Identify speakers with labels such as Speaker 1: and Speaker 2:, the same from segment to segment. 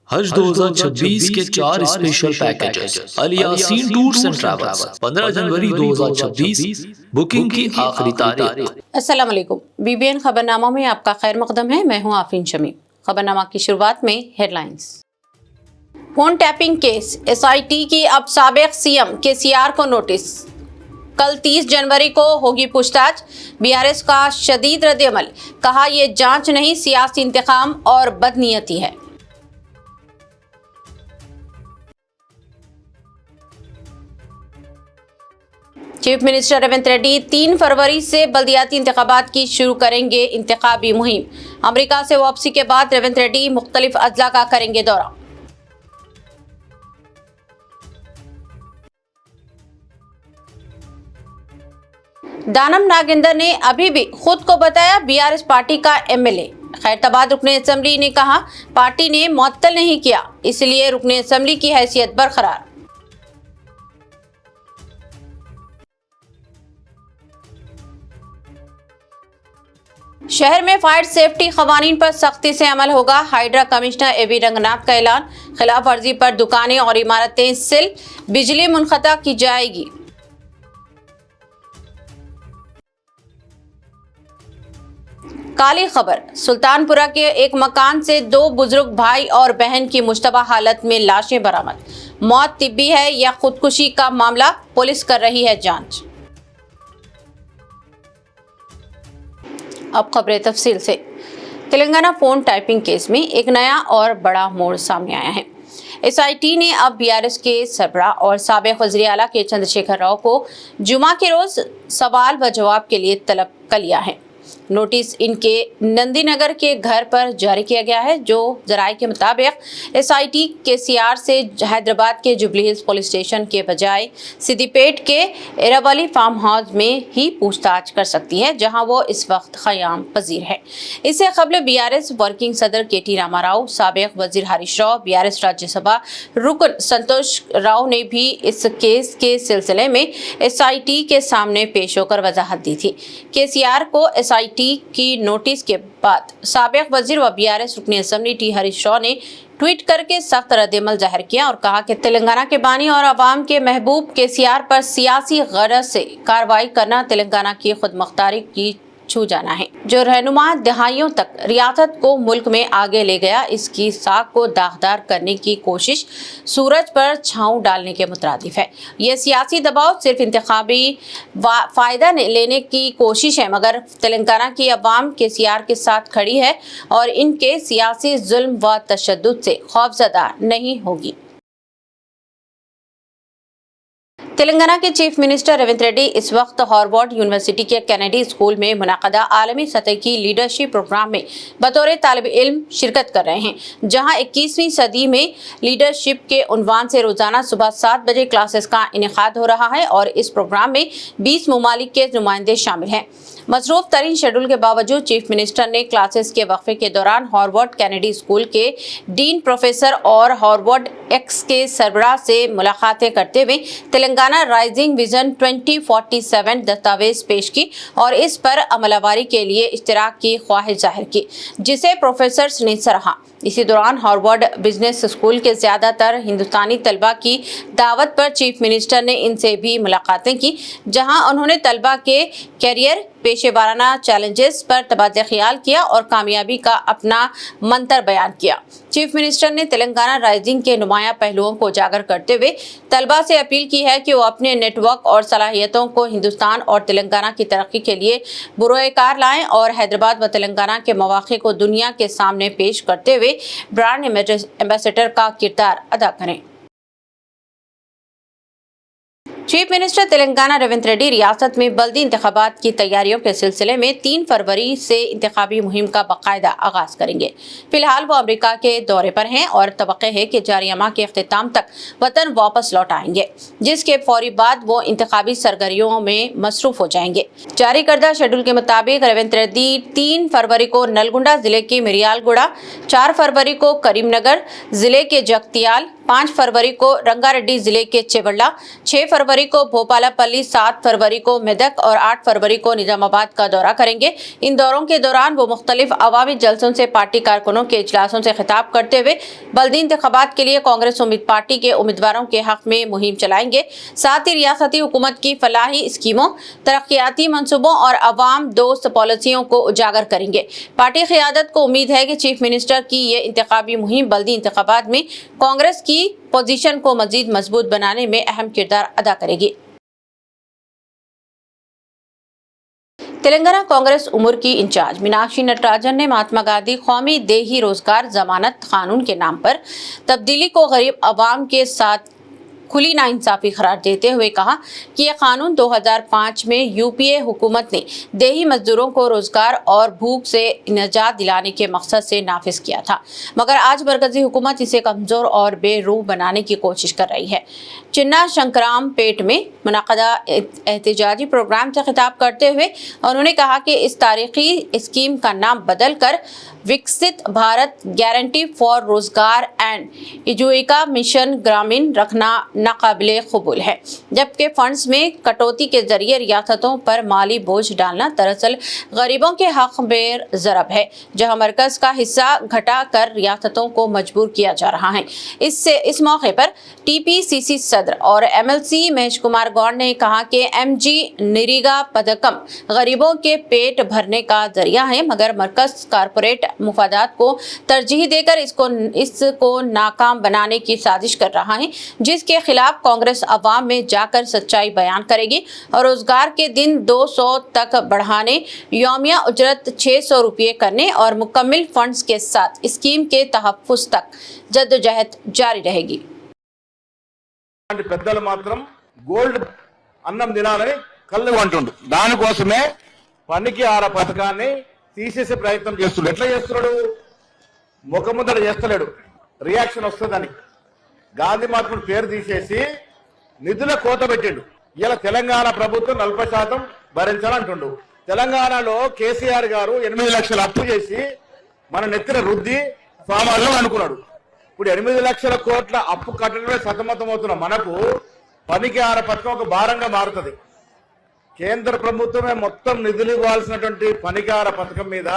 Speaker 1: حج 2026 کے 4 special packages Alyaseen tours and travels 15 جنوری 2026 booking کی آخری تاریخ۔
Speaker 2: السلام علیکم، BBN خبرنامہ میں آپ کا خیر مقدم ہے۔ میں ہوں آفرین شمیم۔ خبرنامہ کی شروعات میں headlines. Phone tapping case, SIT کی اب سابق CM KCR کو نوٹس۔ کل 30 جنوری کو ہوگی پوچھ تاچھ، BRS کا شدید رد عمل، کہا یہ جانچ نہیں سیاسی انتقام اور بدنیتی ہے۔ چیف منسٹر ریونت ریڈی 3 فروری سے بلدیاتی انتخابات کی شروع کریں گے انتخابی مہم۔ امریکہ سے واپسی کے بعد ریونت ریڈی مختلف اضلاع کا کریں گے دورہ۔ دانم ناگیندر نے ابھی بھی خود کو بتایا BRS پارٹی کا MLA۔ خیرتباد رکن اسمبلی نے کہا پارٹی نے معطل نہیں کیا، اس لیے رکن اسمبلی کی حیثیت برقرار۔ شہر میں فائر سیفٹی قوانین پر سختی سے عمل ہوگا، ہائیڈرا کمشنر AB رنگناتھ کا اعلان۔ خلاف ورزی پر دکانیں اور عمارتیں سیل، بجلی منقطع کی جائے گی۔ کالی خبر، سلطان پورہ کے ایک مکان سے 2 بزرگ بھائی اور بہن کی مشتبہ حالت میں لاشیں برآمد۔ موت طبی ہے یا خودکشی کا معاملہ، پولیس کر رہی ہے جانچ۔ اب خبریں تفصیل سے۔ تلنگانہ فون ٹیپنگ کیس میں ایک نیا اور بڑا موڑ سامنے آیا ہے۔ SIT نے اب BRS کے سربراہ اور سابق وزیر اعلیٰ کے چندرشیکھر راؤ کو جمعہ کے روز سوال و جواب کے لیے طلب کر لیا ہے۔ نوٹس ان کے نندی نگر کے گھر پر جاری کیا گیا ہے، جو ذرائع کے مطابق SIT KCR سے حیدرآباد کے جوبلی ہلز پولیس اسٹیشن کے بجائے سدی پیٹ کے ایراولی فارم ہاؤس میں ہی پوچھ تاچھ کر سکتی ہے، جہاں وہ اس وقت قیام پذیر ہے۔ اس سے قبل BRS ورکنگ صدر KT راما راؤ، سابق وزیر ہریش راؤ، BRS راجیہ سبھا رکن سنتوش راؤ نے بھی اس کیس کے سلسلے میں SIT کے سامنے پیش ہو کر وضاحت دی تھی۔ KCR کو SIT کی نوٹس کے بعد سابق وزیر و BRS رکن اسمبلی T ہریش راؤ نے ٹویٹ کر کے سخت رد عمل ظاہر کیا اور کہا کہ تلنگانہ کے بانی اور عوام کے محبوب KCR پر سیاسی غرض سے کارروائی کرنا تلنگانہ کی خود مختاری کی چھو جانا ہے، جو رہنما دہائیوں تک ریاست کو ملک میں آگے لے گیا۔ اس کی ساکھ کو داغدار کرنے کی کوشش سورج پر چھاؤں ڈالنے کے مترادف ہے۔ یہ سیاسی دباؤ صرف انتخابی فائدہ لینے کی کوشش ہے، مگر تلنگانہ کی عوام KCR کے ساتھ کھڑی ہے اور ان کے سیاسی ظلم و تشدد سے خوفزدہ نہیں ہوگی۔ تلنگانہ کے چیف منسٹر ریونت ریڈی اس وقت ہارورڈ یونیورسٹی کے کینیڈی اسکول میں منعقدہ عالمی سطح کی لیڈرشپ پروگرام میں بطور طالب علم شرکت کر رہے ہیں، جہاں 21ویں صدی میں لیڈرشپ کے عنوان سے روزانہ صبح 7 بجے کلاسز کا انعقاد ہو رہا ہے اور اس پروگرام میں 20 ممالک کے نمائندے شامل ہیں۔ مصروف ترین شیڈول کے باوجود چیف منسٹر نے کلاسز کے وقفے کے دوران ہارورڈ کینیڈی اسکول کے ڈین پروفیسر اور ہارورڈ ایکس کے سربراہ سے ملاقاتیں کرتے ہوئے تلنگانہ رائزنگ ویژن 2047 دستاویز پیش کی اور اس پر عمل آوری کے لیے اشتراک کی خواہش ظاہر کی، جسے پروفیسرز نے سراہا۔ اسی دوران ہارورڈ بزنس اسکول کے زیادہ تر ہندوستانی طلبہ کی دعوت پر چیف منسٹر نے ان سے بھی ملاقاتیں کی، جہاں انہوں نے طلبہ کے کیریئر، پیشہ ورانہ چیلنجز پر تبادلہ خیال کیا اور کامیابی کا اپنا منتر بیان کیا۔ چیف منسٹر نے تلنگانہ رائزنگ کے نمایاں پہلوؤں کو اجاگر کرتے ہوئے طلبہ سے اپیل کی ہے کہ وہ اپنے نیٹ ورک اور صلاحیتوں کو ہندوستان اور تلنگانہ کی ترقی کے لیے بروئے کار لائیں اور حیدرآباد و تلنگانہ کے مواقع کو دنیا کے سامنے پیش کرتے ہوئے برانڈ ایمبیسڈر کا کردار ادا کریں۔ چیف منسٹر تلنگانہ ریونت ریڈی ریاست میں بلدی انتخابات کی تیاریوں کے سلسلے میں 3 فروری سے انتخابی مہم کا باقاعدہ آغاز کریں گے۔ فی الحال وہ امریکہ کے دورے پر ہیں اور توقع ہے کہ جاریہ ماہ کے اختتام تک وطن واپس لوٹ آئیں گے، جس کے فوری بعد وہ انتخابی سرگرمیوں میں مصروف ہو جائیں گے۔ جاری کردہ شیڈول کے مطابق ریونت ریڈی 3 فروری کو نلگنڈا ضلع کے مریال گوڑا، 4 فروری کو کریم نگر ضلع کے جگتیال، 5 فروری کو رنگا ریڈی ضلع کے چیوڑلہ، 6 فروری जनवरी को भोपालपल्ली, 7 फरवरी को मेदक और 8 फरवरी को निजामाबाद का दौरा करेंगे। इन दौरों के दौरान वो मुख्तलिफ अवामी जलसों से पार्टी कारकुनों के इजलासों से खिताब करते हुए बल्दी इंतखाबात के लिए कांग्रेस उम्मीद पार्टी के उम्मीदवारों के हक में मुहिम चलाएंगे। साथ ही रियासती हुकूमत की फलाही स्कीमों, तरक्याती मंसूबों और अवाम दोस्त पॉलिसियों को उजागर करेंगे। पार्टी क़यादत को उम्मीद है कि चीफ मिनिस्टर की ये इंतखाबी मुहिम बल्दी इंतखाबात में कांग्रेस की पोजीशन को मजीद मजबूत बनाने में अहम किरदार अदा करेगी। तेलंगाना कांग्रेस उमर की इंचार्ज मीनाक्षी नटराजन ने महात्मा गांधी कौमी देही रोजगार जमानत कानून के नाम पर तब्दीली को गरीब अवाम के साथ खुली नाइंसाफी करार देते हुए कहा कि यह कानून 2005 में यूपीए हुकूमत ने देही मजदूरों को रोजगार और भूख से निजात दिलाने के मकसद से नाफिज किया था, मगर आज मरकजी हुकूमत इसे कमजोर और बेरूह बनाने की कोशिश कर रही है। चिन्ना शंकराम पेट में मुनक़दा एहतजाजी प्रोग्राम से खिताब करते हुए उन्होंने कहा कि इस तारीखी स्कीम का नाम बदल कर विकसित भारत गारंटी फॉर रोजगार एंड आजीविका मिशन ग्रामीण रखना नाकाबिले कबूल है, जबकि फंड्स में कटौती के जरिए रियासतों पर माली बोझ डालना दरअसल गरीबों के हक में ज़रब है, जहां मरकज का हिस्सा घटा कर रियासतों को मजबूर किया जा रहा है। इस मौके पर टीपीसीसी सदर और एमएलसी महेश कुमार गौड़ ने कहा कि एमजी निरीगा पदकम गरीबों के पेट भरने का जरिया है, मगर मरकज कारपोरेट मुफादात को तरजीह देकर इसको नाकाम बनाने की साजिश कर रहा है, जिसके खिलाफ कांग्रेस अवाम में जाकर सच्चाई बयान करेगी और रोजगार के दिन 200 तक बढ़ाने, यौमिया उजरत 600 रुपये करने और मुकम्मल फंड्स के साथ स्कीम के तहफ़्फ़ुज़ तक जद्दोजहद जारी रहेगी।
Speaker 3: పెద్దలు మాత్రం గోల్డ్ అన్నం తినాలని కళ్ళు అంటుండు, దానికోసమే పనికి ఆర పథకాన్ని తీసేసే ప్రయత్నం చేస్తున్నాడు. ఎట్లా చేస్తున్నాడు? ముఖముద్దడ చేస్తలేడు, రియాక్షన్ వస్తుందని గాంధీ మహాత్ముడు పేరు తీసేసి నిధుల కోత పెట్టిండు. ఇలా తెలంగాణ ప్రభుత్వం 40% భరించాలంటుండు. తెలంగాణలో కేసీఆర్ గారు 8 లక్షల అప్పు చేసి మన నెత్తిన రుద్ది ఫామాల్లో అనుకున్నాడు. ఇప్పుడు 8 లక్షల కోట్ల అప్పు కట్టడమే సతమతమవుతున్న మనకు పనికి ఆర పథకం ఒక భారంగా మారుతుంది. కేంద్ర ప్రభుత్వమే మొత్తం నిధులు ఇవ్వాల్సినటువంటి పనికార పథకం మీద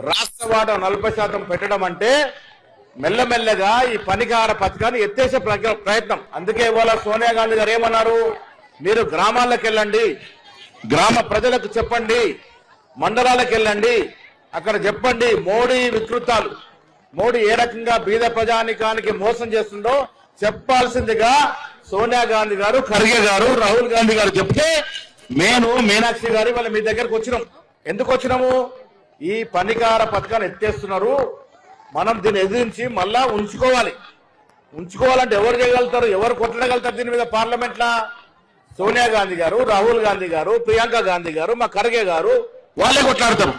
Speaker 3: రాష్ట్ర వాటా 40% పెట్టడం అంటే మెల్లమెల్లగా ఈ పనికార పథకాన్ని ఎత్తేసే ప్రయత్నం. అందుకే ఇవాళ సోనియా గాంధీ గారు ఏమన్నారు, మీరు గ్రామాలకు వెళ్ళండి, గ్రామ ప్రజలకు చెప్పండి, మండలాలకు వెళ్ళండి, అక్కడ చెప్పండి మోడీ వికృతాలు, మోడీ ఏ రకంగా బీద ప్రజానికానికి మోసం చేస్తుందో చెప్పాల్సిందిగా సోనియా గాంధీ గారు, ఖర్గే గారు, రాహుల్ గాంధీ గారు చెప్తే నేను మీనాక్షి గారి వాళ్ళ మీ దగ్గరకు వచ్చినాం. ఎందుకు వచ్చినాము? ఈ పనికార పథకాన్ని ఎత్తేస్తున్నారు, మనం దీన్ని ఎదిరించి మళ్ళా ఉంచుకోవాలంటే ఎవరు చేయగలుగుతారు, ఎవరు కొట్టగలుగుతారు దీని మీద? పార్లమెంట్ లా సోనియా గాంధీ గారు, రాహుల్ గాంధీ గారు, ప్రియాంక గాంధీ గారు, మా ఖర్గే గారు వాళ్ళే కొట్లాడతారు.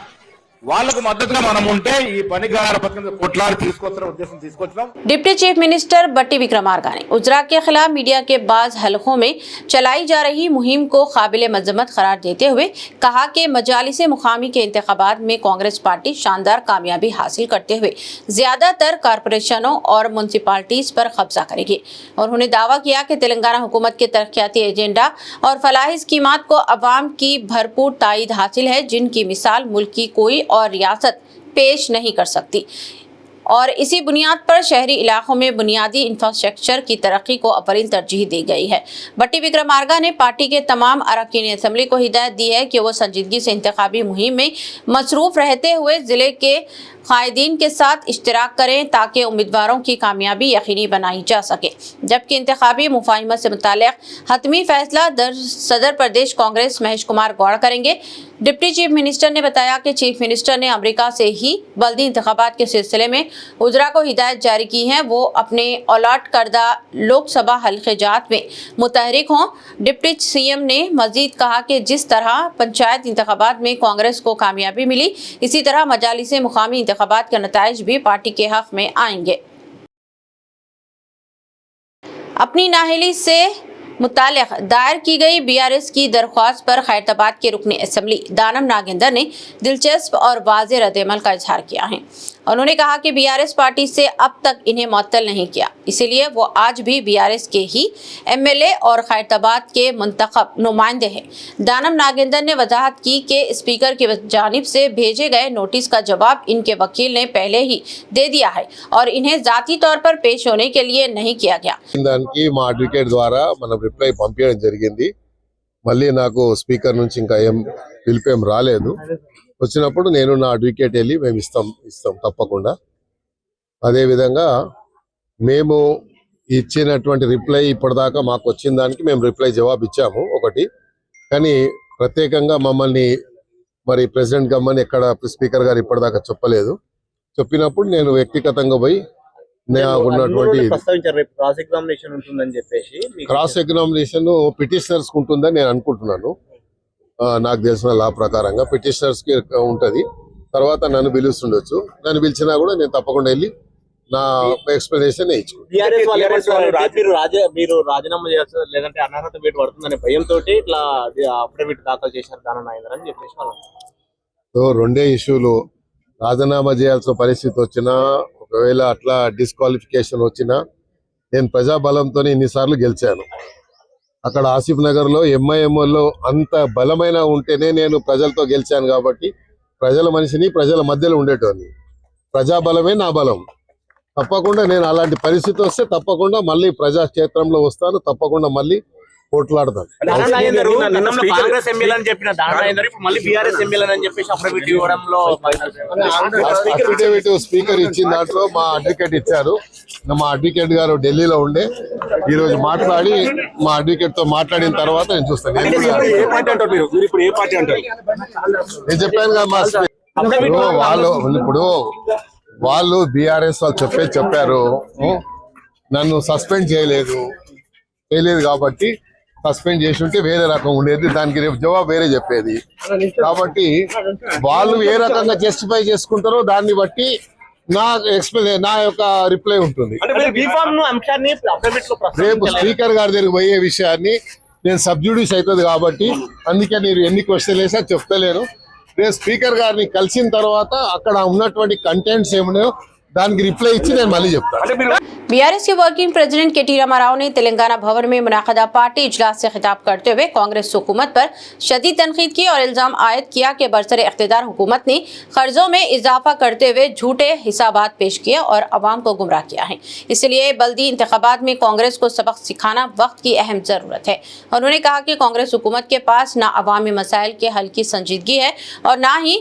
Speaker 3: వాళ్ళకు మద్దతుగా మనం ఉంటే ఈ పనికార పథకం కొట్లాడి తీసుకొచ్చిన ఉద్దేశం తీసుకొచ్చినాం.
Speaker 2: डिप्टी चीफ मिनिस्टर बट्टी विक्रमार्का ने उजरा के खिलाफ मीडिया के बाज़ हलकों में चलाई जा रही मुहिम को काबिल मजम्मत करार देते हुए कहा कि मजालिस मुकामी के इंतखाबात में कांग्रेस पार्टी शानदार कामयाबी हासिल करते हुए ज्यादातर कारपोरेशनों और म्यूनसिपालिटीज पर कब्जा करेगी। उन्होंने दावा किया कि तेलंगाना हुकूमत के तरक्याती एजेंडा और फलाही स्कीमात को अवाम की भरपूर तायद हासिल है, जिनकी मिसाल मुल्क की कोई और रियासत पेश नहीं कर सकती, और इसी बुनियाद पर शहरी इलाकों में बुनियादी इंफ्रास्ट्रक्चर की तरक्की को अव्वलीन तरजीह दी गई है। बट्टी विक्रमार्का ने पार्टी के तमाम अरकान असम्बली को हिदायत दी है कि वो संजीदगी से इंतखाबी मुहिम में मसरूफ रहते हुए जिले के कायदीन के साथ इश्तराक करें ताकि उम्मीदवारों की कामयाबी यकीनी बनाई जा सके, जबकि इंतखाबी मुफाहिमत से मुताल्लिक़ हतमी फैसला सदर प्रदेश कांग्रेस महेश कुमार गौड़ करेंगे। डिप्टी चीफ मिनिस्टर ने बताया कि चीफ मिनिस्टर ने अमेरिका से ही बल्दी इंतखाबात के सिलसिले में उजरा को हिदायत जारी की है, वो अपने अलॉट करदा लोकसभा हल्के जात में मुतहरिक हों। डिप्टी सीएम ने मजीद कहा कि जिस तरह पंचायत इंतखाबात में कांग्रेस को कामयाबी मिली, इसी तरह मजालिस मुकामी इंतखाबात के नताइज भी पार्टी के हक में आएंगे। अपनी नाअहली से मुताल्लिक़ दायर की गई बीआरएस की दरख्वास्त पर खैरताबाद के रुकन असम्बली दानम नागेंद्र ने दिलचस्प और वाज़ेह रद्द-ए-अमल का इजहार किया है। उन्होंने कहा कि बीआरएस पार्टी से अब तक इन्हें मुअत्तल नहीं किया, इसीलिए वो आज भी बीआरएस के ही एमएलए और खैरताबाद के मुंतखब नुमाइंदे हैं। दानम नागेंद्र ने वजाहत की कि स्पीकर की जानिब से भेजे गए नोटिस का जवाब इनके वकील ने पहले ही दे दिया है और इन्हें जाती तौर पर पेश होने के लिए नहीं किया गया।
Speaker 4: దానికి మా అడ్వకేట్ ద్వారా మనం రిప్లై పంపించడం జరిగింది. మళ్ళీ నాకు స్పీకర్ నుంచి ఇంకా ఏం పిలిపేం రాలేదు. వచ్చినప్పుడు నేను నా అడ్వకేట్ వెళ్ళి మేము ఇస్తాం తప్పకుండా. అదే విధంగా మేము ఇచ్చినటువంటి రిప్లై ఇప్పటిదాకా మాకు వచ్చిన దానికి మేము రిప్లై జవాబు ఇచ్చాము ఒకటి. కానీ ప్రత్యేకంగా మమ్మల్ని మరి ప్రెసిడెంట్ గమ్మని ఎక్కడ స్పీకర్ గారు ఇప్పటిదాకా చెప్పలేదు. చెప్పినప్పుడు నేను వ్యక్తిగతంగా పోయి ఉన్నటువంటి క్రాస్ ఎగ్జామినేషన్ పిటిషనర్స్ ఉంటుందని నేను అనుకుంటున్నాను. నాకు తెలిసిన లా ప్రకారంగా పిటిషనర్స్ కి ఉంటది. తర్వాత నన్ను పిలుస్తుండొచ్చు. నన్ను పిలిచినా కూడా నేను తప్పకుండా వెళ్ళి నా ఎక్స్ప్లెనేషన్
Speaker 5: మీరు రాజీనామా చేస్తారు లేదంటే అనర్హత వేటు పడుతుందనే భయంతో ఇట్లా అఫిడవిట్ దాఖలు చేశారు దానం నాగేంద్ర అని చెప్పేసి
Speaker 4: రెండే ఇష్యూలు. రాజీనామా చేయాల్సిన పరిస్థితి వచ్చినా, ఒకవేళ అట్లా డిస్క్వాలిఫికేషన్ వచ్చినా, నేను ప్రజాబలంతో ఇన్నిసార్లు గెలిచాను. అక్కడ ఆసిఫ్ నగర్ లో ఎంఐఎంలో అంత బలమైన ఉంటేనే నేను ప్రజలతో గెలిచాను. కాబట్టి ప్రజల మనిషిని, ప్రజల మధ్యలో ఉండేటోని. ప్రజాబలమే నా బలం. తప్పకుండా నేను అలాంటి పరిస్థితి వస్తే తప్పకుండా మళ్ళీ ప్రజాక్షేత్రంలో వస్తాను. తప్పకుండా మళ్ళీ పోట్లాడతాను. స్పీకర్ ఇచ్చిన దాంట్లో మా అడ్వకేట్ ఇచ్చారు. మా అడ్వకేట్ గారు ఢిల్లీలో ఉండే ఈ రోజు మాట్లాడి మా అడ్వకేట్ తో మాట్లాడిన తర్వాత నేను చూస్తాను. నేను చెప్పాను కదా వాళ్ళు బీఆర్ఎస్ వాళ్ళు చెప్పారు. నన్ను సస్పెండ్ చేయలేదు కాబట్టి సస్పెండ్ చేసి ఉంటే వేరే రకం ఉండేది. దానికి రేపు జవాబు వేరే చెప్పేది. కాబట్టి వాళ్ళు ఏ రకంగా జస్టిఫై చేసుకుంటారో దాన్ని బట్టి నా యొక్క రిప్లై ఉంటుంది. రేపు స్పీకర్ గారి దగ్గరికి పోయే విషయాన్ని నేను సబ్జుడిస్ అవుతుంది కాబట్టి అందుకే నేను ఎన్ని క్వశ్చన్లు వేసా చెప్తలేను. రేపు స్పీకర్ గారిని కలిసిన తర్వాత అక్కడ ఉన్నటువంటి కంటెంట్స్ ఏమున్నాయో దానికి రిప్లై ఇచ్చి నేను మళ్ళీ చెప్తాను.
Speaker 2: बीआरएस के वर्किंग प्रेसिडेंट के.टी. रामाराव ने तेलंगाना भवन में मुनाक़दा पार्टी इजलास से खिताब करते हुए कांग्रेस हुकूमत पर शदीद तनकीद की और इल्जाम आयद किया कि बरसरे इख्तिदार हुकूमत ने कर्जों में इजाफा करते हुए झूठे हिसाबात पेश किए और अवाम को गुमराह किया है। इसलिए बल्दी इंतखाबात में कांग्रेस को सबक सिखाना वक्त की अहम जरूरत है। उन्होंने कहा कि कांग्रेस हुकूमत के पास न अवामी मसाइल के हल की संजीदगी है और न ही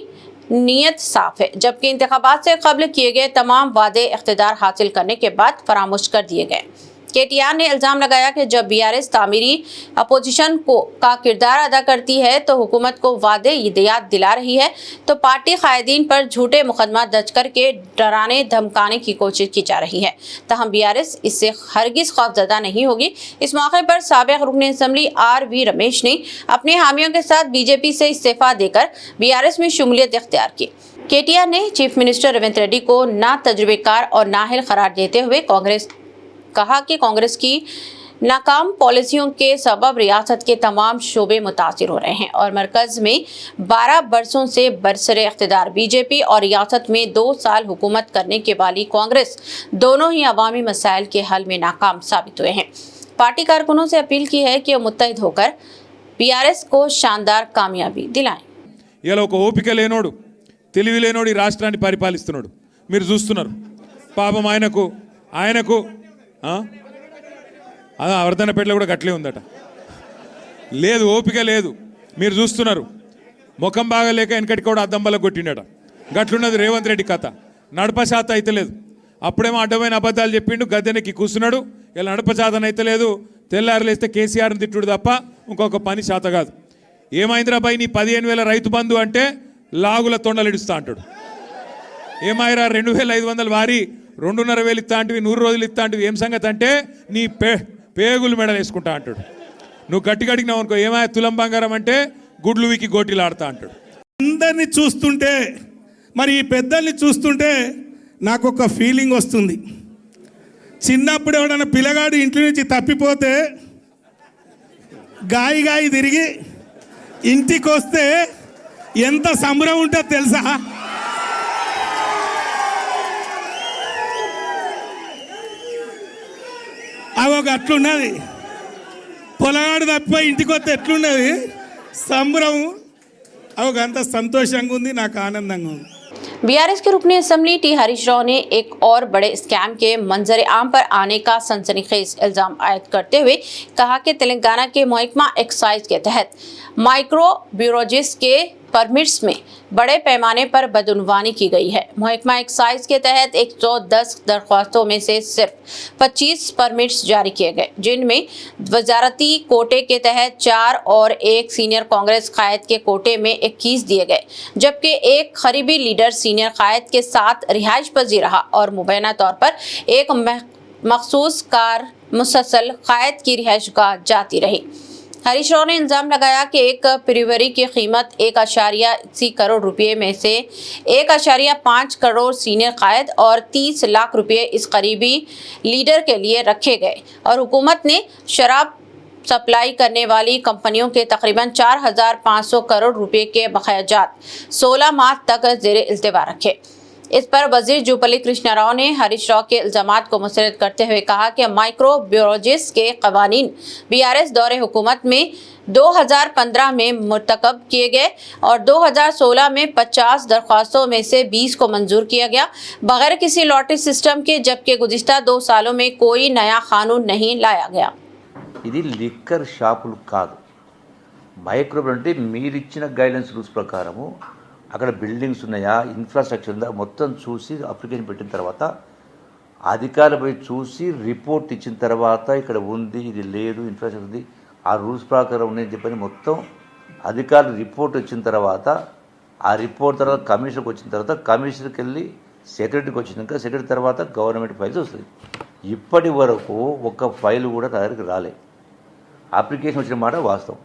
Speaker 2: नीयत साफ है, जबकि इंतखाबात से कब्ल किए गए तमाम वादे इख्तिदार हासिल करने के बाद फरामोश कर दिए गए। केटीआर ने इल्जाम लगाया कि जब बीआरएस तामीरी अपोजिशन का किरदार अदा करती है तो हुकूमत को वादे याद दिला रही है, तो पार्टी कायदीन पर झूठे मुकदमा दर्ज करके डराने धमकाने की कोशिश की जा रही है। तहम बीआरएस इससे हरगिज खौफजदा नहीं होगी। इस मौके पर साबिक रुकन असम्बली आर.वी. रमेश ने अपने हामियों के साथ बीजेपी से इस्तीफा देकर बीआरएस में शमूलियत इख्तियार की। केटीआर ने चीफ मिनिस्टर रेवंत रेड्डी को ना तजुर्बेकार और नाअहल करार देते हुए कहा कि कांग्रेस की नाकाम पॉलिसियों के सबब रियासत के तमाम शोबे मुतासिर हो रहे हैं और मरकज में 12 बरसों से बरसरे इख्तिदार बीजेपी और रियासत में 2 साल हुकूमत करने के वाली कांग्रेस दोनों ही अवामी मसाइल के हल में नाकाम साबित हुए हैं। पार्टी कारकुनों से अपील की है कि मुत्तहिद होकर बीआरएस को शानदार कामयाबी दिलाएं।
Speaker 6: ఇలా ఒక ఓపిక లేనోడు, తెలివి లేనోడు ఈ రాష్ట్రాన్ని పరిపాలిస్తున్నాడు. మీరు చూస్తున్నారు. పాపం ఆయనకు వర్ధనపేటలో కూడా గట్లే ఉందట. లేదు, ఓపిక లేదు. మీరు చూస్తున్నారు. ముఖం బాగలేక వెనకటికి కూడా అద్దంబల కొట్టిండట. గట్లున్నది రేవంత్ రెడ్డి కథ. నడపశాత అయితే లేదు. అప్పుడేమో అడ్డమైన అబద్ధాలు చెప్పిండు, గద్దెనెక్కి కూర్చున్నాడు. ఇలా నడపశాతన అయితే లేదు. తెల్లారులేస్తే కేసీఆర్ని తిట్టుడు తప్ప ఇంకొక పని శాత కాదు. ఏమైందిరా బాయ్ నీ 15,000 రైతు బంధు అంటే లాగుల తొండలు ఇడుస్తా అంటాడు. ఏమాయిరా 2,500 వారి 2,500 ఇస్తా అంటివి, 100 రోజులు ఇస్తా అంటివి, ఏం సంగతి అంటే నీ పేగులు మెడలు వేసుకుంటా అంటాడు. నువ్వు గట్టి గడిగినావు అనుకో, ఏమాయ తులం బంగారం అంటే గుడ్లు వీకి గోటీలు ఆడతా అంటాడు.
Speaker 7: అందరినీ చూస్తుంటే, మరి ఈ పెద్దల్ని చూస్తుంటే నాకు ఒక ఫీలింగ్ వస్తుంది. చిన్నప్పుడు ఎవడన్నా పిల్లగాడు ఇంట్లో నుంచి తప్పిపోతే గాయి తిరిగి ఇంటికి వస్తే ఎంత సంబరం ఉంటుందో తెలుసా? అవొక అట్లున్నది. పొలగాడు తప్పిపోయి ఇంటికి వస్తే ఎట్లున్నది సంబరం. అవొక అంత సంతోషంగా ఉంది, నాకు ఆనందంగా ఉంది.
Speaker 2: बीआरएस के रुकनी असेंबली टी हरीश राव ने एक और बड़े स्कैम के मंजर आम पर आने का सनसनीखेज इल्जाम आयद करते हुए कहा कि तेलंगाना के महकमा एक्साइज के तहत माइक्रो ब्यूरोजिस के परमिट्स में बड़े पैमाने पर बदउनवानी की गई है। महकमा एक्साइज के तहत 110 दरख्वास्तों में से सिर्फ 25 परमिट्स जारी किए गए, जिनमें वजारती कोटे के तहत 4 और एक सीनियर कांग्रेस कायद के कोटे में 21 दिए गए, जबकि एक खरीबी लीडर सीनियर कायद के साथ रिहाइश पजीर रहा और मुबैना तौर पर एक मखसूस कार मुसलसल कायद की रिहाइश गाह जाती रही। हरीश राव ने इल्जाम लगाया कि एक प्रीवरी की कीमत 1.80 करोड़ रुपए में से 1.5 करोड़ सीनियर कायद और 30 लाख रुपए इस करीबी लीडर के लिए रखे गए और हुकूमत ने शराब सप्लाई करने वाली कंपनियों के तकरीबन 4,500 करोड़ रुपए के बकायाजात 16 माह तक ज़ेर इल्तिवा रखे। इस पर वजीर जुबली कृष्णा राव ने हरीश राव के इल्जामात को मुस्तरद करते हुए कहा कि माइक्रो ब्यूरोजिस के कवानीन बीआरएस दौरे हुकूमत में 2015 में मुर्तकब किए गए और 2016 में 50 दरख्वास्तों में से 20 को मंजूर किया गया बगैर किसी लॉटरी सिस्टम के, जबकि गुज़िश्ता 2 सालों में कोई नया कानून नहीं लाया गया।
Speaker 8: ఇది లిక్కర్ షాపులు కాదు. మైక్రో అంటే మీరు ఇచ్చిన గైడెన్స్ రూల్స్ ప్రకారము అక్కడ బిల్డింగ్స్ ఉన్నాయా, ఇన్ఫ్రాస్ట్రక్చర్ ఉందా మొత్తం చూసి అప్లికేషన్ పెట్టిన తర్వాత అధికారులపై చూసి రిపోర్ట్ ఇచ్చిన తర్వాత ఇక్కడ ఉంది, ఇది లేదు, ఇన్ఫ్రాస్ట్రక్చర్ ఉంది, ఆ రూల్స్ ప్రకారం ఉన్నాయని చెప్పని మొత్తం అధికారులు రిపోర్ట్ వచ్చిన తర్వాత ఆ రిపోర్ట్ తర్వాత కమిషనర్కి వచ్చిన తర్వాత కమిషనర్కి వెళ్ళి సెక్రటరీకి వచ్చినాక సెక్రటరీ తర్వాత గవర్నమెంట్ ఫైల్స్ వస్తుంది. ఇప్పటి వరకు ఒక ఫైల్ కూడా నా దగ్గరికి రాలే. అప్లికేషన్ వచ్చిన మాట వాస్తవం,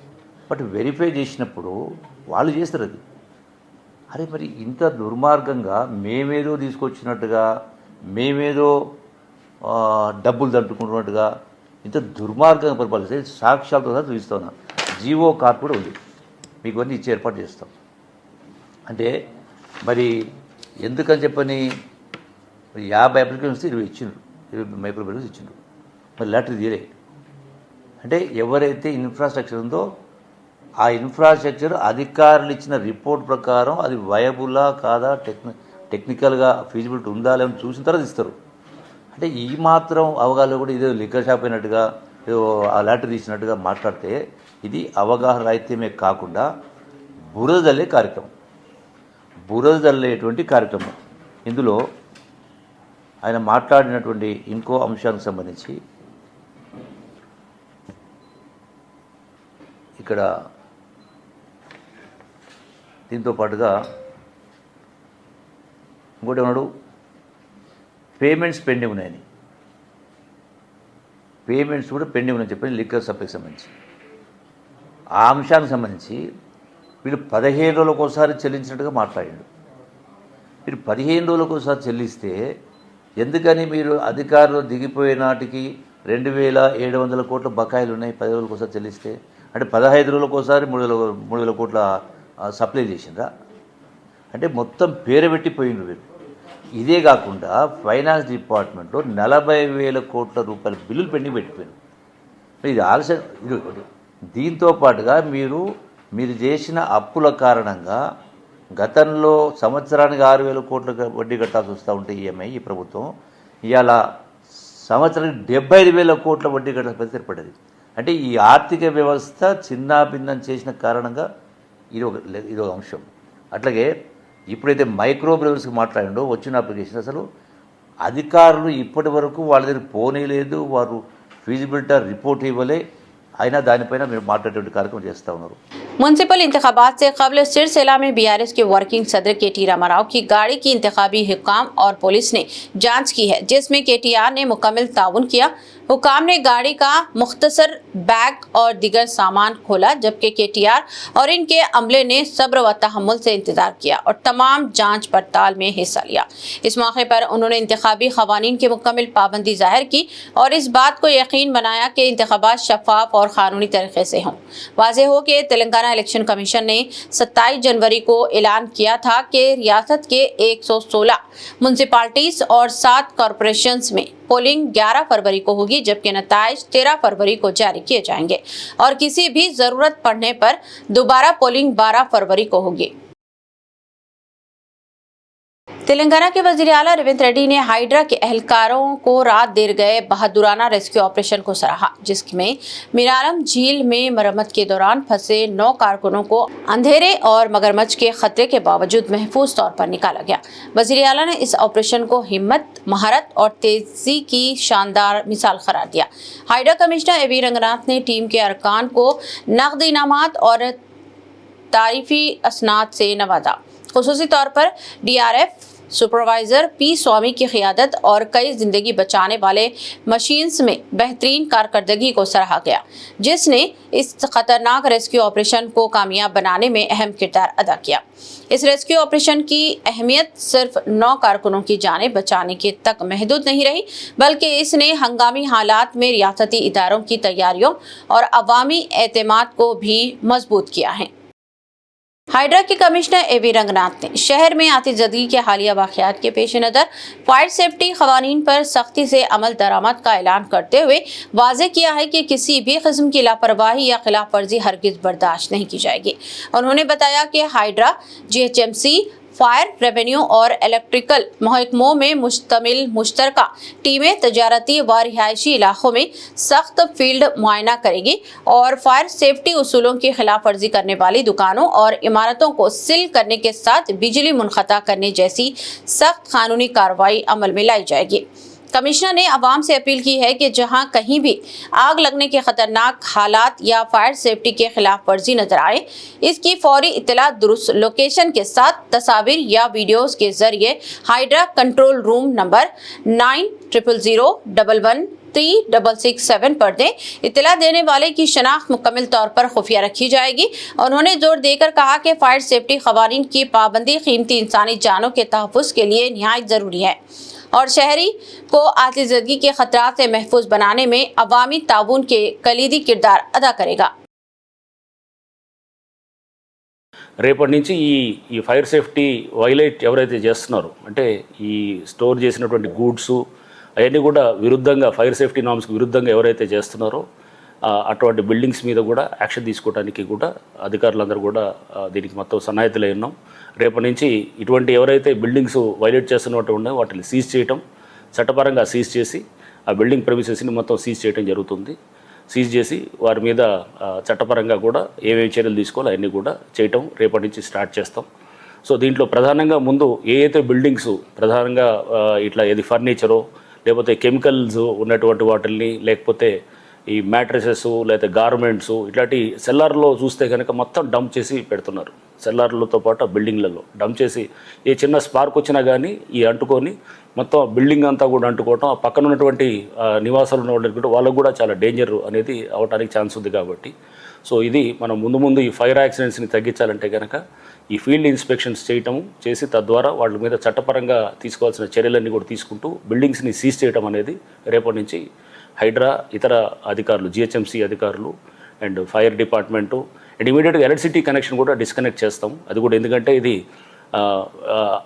Speaker 8: బట్ వెరిఫై చేసినప్పుడు వాళ్ళు చేస్తారు అది. అరే మరి ఇంత దుర్మార్గంగా మేమేదో తీసుకొచ్చినట్టుగా మేమేదో డబ్బులు దంటుకుంటున్నట్టుగా ఇంత దుర్మార్గంగా పరిపాలిస్తే సాక్ష్యాలతో సహా చూపిస్తున్నా. జీవో కార్డు కూడా ఉంది, మీకు అన్నీ ఇచ్చి ఏర్పాటు చేస్తాం. అంటే మరి ఎందుకని చెప్పని 50 అప్లికేషన్స్ 20 ఇచ్చిండ్రు, 20 మైక్రో బ్యూరోస్ ఇచ్చిండ్రు, మరి లాటరీ తీయలే. అంటే ఎవరైతే ఇన్ఫ్రాస్ట్రక్చర్ ఉందో ఆ ఇన్ఫ్రాస్ట్రక్చర్ అధికారులు ఇచ్చిన రిపోర్ట్ ప్రకారం అది వయబులా కాదా, టెక్నికల్గా ఫీజిబిలిటీ ఉందా లేదని చూసిన తర్వాత ఇస్తారు. అంటే ఈ మాత్రం అవగాహన కూడా ఇదే లిక్కర్ షాప్ అయినట్టుగా ఏదో ఆ లాటరీ తీసినట్టుగా మాట్లాడితే ఇది అవగాహన రాహిత్యమే కాకుండా బురద జల్లే కార్యక్రమం, బురద జల్లేటువంటి కార్యక్రమం. ఇందులో ఆయన మాట్లాడినటువంటి ఇంకో అంశానికి సంబంధించి ఇక్కడ దీంతో పాటుగా ఇంకోటి ఉన్నాడు, పేమెంట్స్ పెండింగ్ ఉన్నాయని, పేమెంట్స్ కూడా పెండింగ్ ఉన్నాయని చెప్పి లిక్కర్ సప్లైకి సంబంధించి ఆ అంశానికి సంబంధించి వీళ్ళు 15 రోజులకు ఒకసారి చెల్లించినట్టుగా మాట్లాడాడు. మీరు 15 రోజులకు ఒకసారి చెల్లిస్తే ఎందుకని మీరు అధికారులు దిగిపోయే నాటికి 2,700 కోట్ల బకాయిలు ఉన్నాయి 10 రోజులకు ఒకసారి చెల్లిస్తే? అంటే 15 రోజులకు ఒకసారి 3,000 కోట్ల సప్లై చేసిండ్రా? అంటే మొత్తం పేరబెట్టిపోయిండ్రు వీరు. ఇదే కాకుండా ఫైనాన్స్ డిపార్ట్మెంట్లో 40,000 కోట్ల రూపాయల బిల్లులు పెండింగ్ పెట్టిపోయారు. ఇది ఆలస్యం. ఇది దీంతో పాటుగా మీరు చేసిన అప్పుల కారణంగా గతంలో సంవత్సరానికి 6,000 కోట్ల వడ్డీ కట్టాల్సి వస్తూ ఉంటే ఈఎంఐ ఈ ప్రభుత్వం ఇవాళ సంవత్సరానికి 75,000 కోట్ల వడ్డీ కట్టాల్సిన పరిస్థితి ఏర్పడ్డది. అంటే ఈ ఆర్థిక వ్యవస్థ చిన్నాభిన్నం చేసిన కారణంగా ఇది ఒక అంశం. అట్లాగే ఇప్పుడైతే మైక్రో బ్యూరోస్కి మాట్లాడిండో వచ్చిన అప్లికేషన్ అసలు అధికారులు ఇప్పటి వరకు వాళ్ళ దగ్గర పోనీలేదు, వారు ఫీజిబిలిటీ రిపోర్ట్ ఇవ్వలే, అయినా దానిపైన మీరు మాట్లాడేటువంటి కార్యక్రమం చేస్తూ ఉన్నారు.
Speaker 2: म्यूनसिपल इंतखाबात से कबल सिलसिला में बीआरएस के वर्किंग सदर केटी रामाराव की गाड़ी की इंतखाबी हुकाम और पुलिस ने जांच की है, जिसमें केटीआर ने मुकम्मल ताउन किया। हुकाम ने गाड़ी का मुख्तसर बैग और दिगर सामान खोला, जबकि केटीआर और इनके अमले ने सब्र व तहम्मुल से इंतजार किया और तमाम जांच पड़ताल में हिस्सा लिया। इस मौके पर उन्होंने इंतखाबी क़वानीन की मुकम्मल पाबंदी जाहिर की और इस बात को यकीन बनाया कि इंतखाबात शफाफ और कानूनी तरीके से हों। वाज़ेह हो कि तेलंगाना इलेक्शन कमीशन ने 27 जनवरी को ऐलान किया था कि रियासत के 116 म्यूनसिपालिटीज और 7 कॉरपोरेशंस में पोलिंग 11 फरवरी को होगी, जबकि नताइज 13 फरवरी को जारी किए जाएंगे और किसी भी जरूरत पड़ने पर दोबारा पोलिंग 12 फरवरी को होगी। तेलंगाना के वजीर आला रेवंत रेड्डी ने हाइड्रा के एहलकारों को रात देर गए बहादुराना रेस्क्यू ऑपरेशन को सराहा, जिसमें मीरालम झील में मरम्मत के दौरान फंसे 9 कारकुनों को अंधेरे और मगरमच्छ के खतरे के बावजूद महफूज तौर पर निकाला गया। वजीर आला ने इस ऑपरेशन को हिम्मत, महारत और तेजी की शानदार मिसाल करार दिया। हाइड्रा कमिश्नर एवी रंगनाथ ने टीम के अरकान को नकद इनामात और तारीफी असनाद से नवाजा। खुसूसी तौर पर DRF सुपरवाइजर पी स्वामी की क़ियादत और कई जिंदगी बचाने वाले मशीन्स में बेहतरीन कारकर्दगी को सराहा गया, जिसने इस खतरनाक रेस्क्यू ऑपरेशन को कामयाब बनाने में अहम किरदार अदा किया। इस रेस्क्यू ऑपरेशन की अहमियत सिर्फ 9 कारकुनों की जानें बचाने के तक महदूद नहीं रही, बल्कि इसने हंगामी हालात में रियासती इदारों की तैयारियों और अवामी एतमाद को भी मजबूत किया है। हाइड्रा के कमिश्नर एवी रंगनाथ ने शहर में आतिशबाजी के हालिया वाक़यात के पेश नज़र फायर सेफ्टी क़वानीन पर सख्ती से अमल दरामद का ऐलान करते हुए वाज़ेह किया है कि किसी भी किस्म की लापरवाही या खिलाफ वर्जी हरगिज़ बर्दाश्त नहीं की जाएगी। उन्होंने बताया कि हाइड्रा, GHMC, फायर, रेवेन्यू और इलेक्ट्रिकल महकमों में मुश्तमिल मुश्तरका टीमें तजारती व रिहायशी इलाकों में सख्त फील्ड मुआयना करेगी और फायर सेफ्टी उसूलों की खिलाफ वर्जी करने वाली दुकानों और इमारतों को सील करने के साथ बिजली मुनक़ता करने जैसी सख्त कानूनी कार्रवाई अमल में लाई जाएगी। कमिश्नर ने आवाम से अपील की है कि जहां कहीं भी आग लगने के खतरनाक हालात या फायर सेफ्टी के खिलाफ वर्जी नजर आए, इसकी फौरी इत्तला दुरुस्त लोकेशन के साथ तस्वीर या वीडियोस के जरिए हाइड्रा कंट्रोल रूम नंबर 9000113667 पर दें। इत्तला देने वाले की शनाख्त मुकम्मल तौर पर खुफिया रखी जाएगी। उन्होंने जोर देकर कहा कि फायर सेफ्टी क़वानीन की पाबंदी कीमती इंसानी जानों के तहफ़्फ़ुज़ के लिए निहायत ज़रूरी है और शहरी को आतिशबाजी के खतरात से महफूज बनाने में अवामी ताउन के कलीदी किरदार अदा करेगा।
Speaker 9: రేపటి నుంచి ఈ ఫైర్ సేఫ్టీ వైలేట్ ఎవరైతే చేస్తున్నారో, అంటే ఈ స్టోర్ చేసినటువంటి గూడ్స్ అవన్నీ కూడా విరుద్ధంగా, ఫైర్ సేఫ్టీ నామ్స్కి విరుద్ధంగా ఎవరైతే చేస్తున్నారో అటువంటి బిల్డింగ్స్ మీద కూడా యాక్షన్ తీసుకోవడానికి కూడా అధికారులందరూ కూడా దీనికి మొత్తం సన్నాహితులై ఉన్నాం. రేపటి నుంచి ఇటువంటి ఎవరైతే బిల్డింగ్స్ వైలేట్ చేస్తున్నట్టు ఉన్నాయో వాటిని సీజ్ చేయటం, చట్టపరంగా సీజ్ చేసి ఆ బిల్డింగ్ ప్రెమిసెస్ని మొత్తం సీజ్ చేయడం జరుగుతుంది. సీజ్ చేసి వారి మీద చట్టపరంగా కూడా ఏమేమి చర్యలు తీసుకోవాలో అవన్నీ కూడా చేయటం రేపటి నుంచి స్టార్ట్ చేస్తాం. సో దీంట్లో ప్రధానంగా ముందు ఏదైతే బిల్డింగ్స్ ప్రధానంగా ఇట్లా ఏది ఫర్నిచరో లేకపోతే కెమికల్స్ ఉన్నటువంటి వాటిల్ని, లేకపోతే ఈ మ్యాట్రసెస్ లేకపోతే గార్మెంట్స్ ఇట్లాంటి సెల్లార్లో చూస్తే కనుక మొత్తం డంప్ చేసి పెడుతున్నారు. సెల్లార్లతో పాటు ఆ బిల్డింగ్లలో డంప్ చేసి ఏ చిన్న స్పార్క్ వచ్చినా కానీ ఈ అంటుకొని మొత్తం బిల్డింగ్ అంతా కూడా అంటుకోవటం, ఆ పక్కన ఉన్నటువంటి నివాసాలు ఉన్న వాళ్ళకి కూడా చాలా డేంజర్ అనేది అవడానికి ఛాన్స్ ఉంది. కాబట్టి సో ఇది మనం ముందు ఈ ఫైర్ యాక్సిడెంట్స్ని తగ్గించాలంటే కనుక ఈ ఫీల్డ్ ఇన్స్పెక్షన్స్ చేసి తద్వారా వాళ్ళ మీద చట్టపరంగా తీసుకోవాల్సిన చర్యలన్నీ కూడా తీసుకుంటూ బిల్డింగ్స్ని సీజ్ చేయడం అనేది రేపటి నుంచి హైడ్రా, ఇతర అధికారులు, GHMC అధికారులు అండ్ ఫైర్ డిపార్ట్మెంటు అండ్ ఇమీడియట్గా ఎలక్ట్రిసిటీ కనెక్షన్ కూడా డిస్కనెక్ట్ చేస్తాం. అది కూడా ఎందుకంటే ఇది